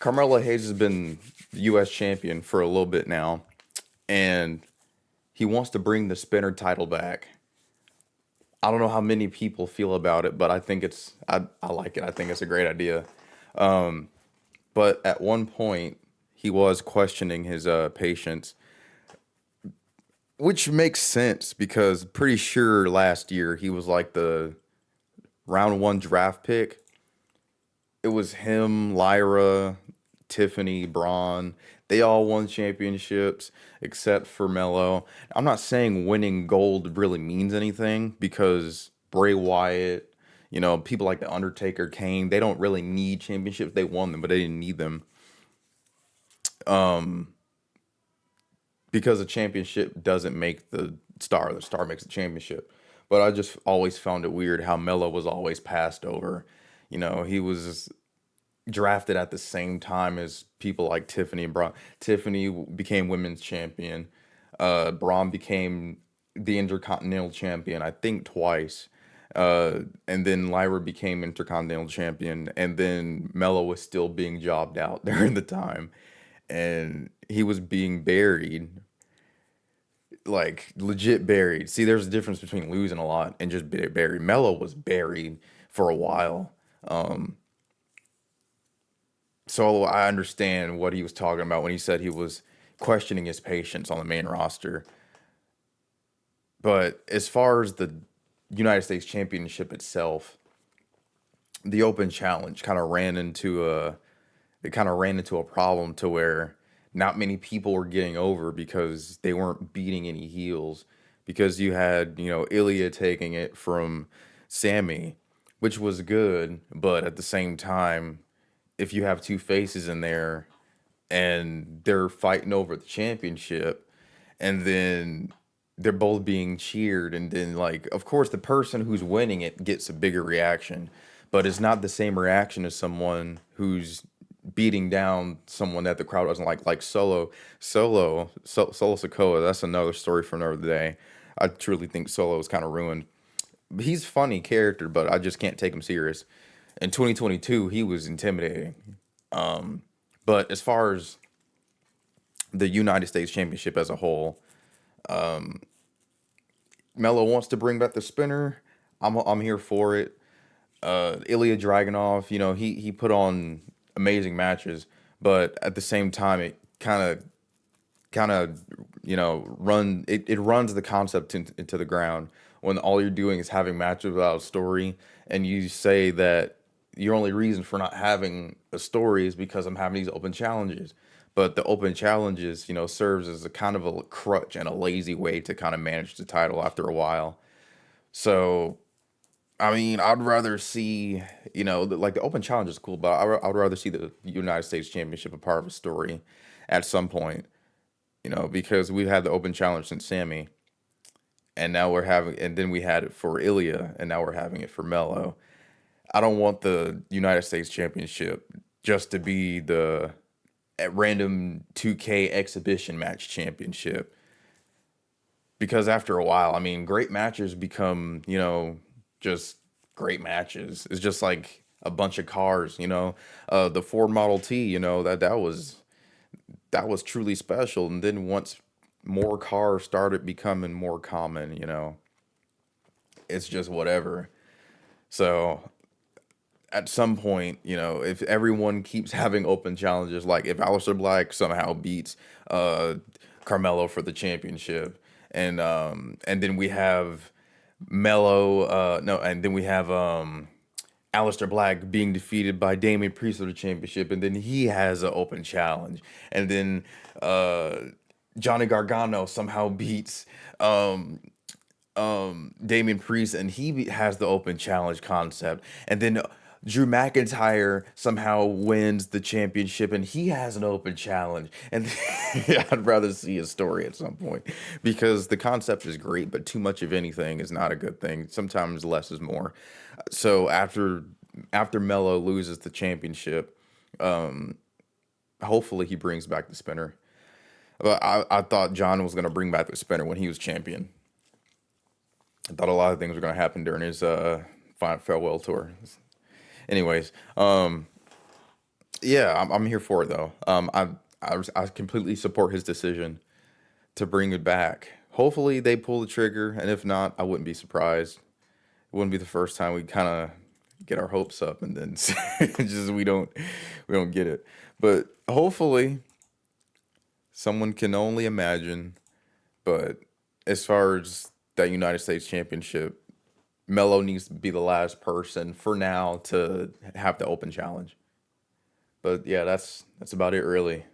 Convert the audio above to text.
Carmelo Hayes has been U.S. champion for a little bit now, and he wants to bring the spinner title back. I don't know how many people feel about it, but I think I like it. I think it's a great idea. But at one point, he was questioning his patience, which makes sense because pretty sure last year he was like the round one draft pick. It was him, Lyra, Tiffany, Braun. They all won championships except for Melo. I'm not saying winning gold really means anything because Bray Wyatt, people like The Undertaker, Kane, they don't really need championships. They won them, but they didn't need them because a championship doesn't make the star. The star makes the championship. But I just always found it weird how Melo was always passed over. He was drafted at the same time as people like Tiffany and Braun. Tiffany became women's champion. Braun became the Intercontinental champion, I think twice. And then Lyra became Intercontinental champion, and then Melo was still being jobbed out during the time, and he was being buried, like legit buried. See, there's a difference between losing a lot and just buried. Melo was buried for a while. So I understand what he was talking about when he said he was questioning his patience on the main roster. But as far as the United States Championship itself, the Open Challenge kind of ran into a problem to where not many people were getting over because they weren't beating any heels. Because you had, Ilya taking it from Sammy, which was good, but at the same time, if you have two faces in there and they're fighting over the championship and then they're both being cheered, and then, like, of course the person who's winning it gets a bigger reaction, but it's not the same reaction as someone who's beating down someone that the crowd doesn't like Solo Sokoa. That's another story for another day. I truly think Solo is kind of ruined. He's a funny character, but I just can't take him serious. In 2022 he was intimidating. But as far as the United States Championship as a whole, Melo wants to bring back the spinner. I'm here for it. Ilya Dragunov, he put on amazing matches, but at the same time, it kind of it runs the concept into the ground when all you're doing is having matches without a story, and you say that your only reason for not having a story is because I'm having these open challenges. But the open challenges, serves as a kind of a crutch and a lazy way to kind of manage the title after a while. So I mean, I'd rather see, like the Open Challenge is cool, but I'd rather see the United States Championship a part of a story at some point, because we've had the Open Challenge since Sammy, and then we had it for Ilya, and now we're having it for Melo. I don't want the United States Championship just to be the at random 2K exhibition match championship, because after a while, I mean, great matches become, just great matches. It's just like a bunch of cars, the Ford Model T, that was truly special. And then once more cars started becoming more common, it's just whatever. So at some point, if everyone keeps having open challenges, like if Aleister Black somehow beats uh, Carmelo for the championship, and then we have Melo, no, and then we have Aleister Black being defeated by Damian Priest for the championship, and then he has an open challenge, and then uh, Johnny Gargano somehow beats um, Damian Priest, and has the open challenge concept, and then Drew McIntyre somehow wins the championship, and he has an open challenge, and I'd rather see a story at some point because the concept is great, but too much of anything is not a good thing. Sometimes less is more. So after Melo loses the championship, hopefully he brings back the spinner. But I thought John was gonna bring back the spinner when he was champion. I thought a lot of things were gonna happen during his final farewell tour. Anyways, Yeah, I'm here for it though. I completely support his decision to bring it back. Hopefully they pull the trigger, and if not, I wouldn't be surprised. It wouldn't be the first time we kind of get our hopes up and then just we don't get it. But hopefully someone can only imagine. But as far as that United States Championship, Melo needs to be the last person for now to have the open challenge. But yeah, that's about it really.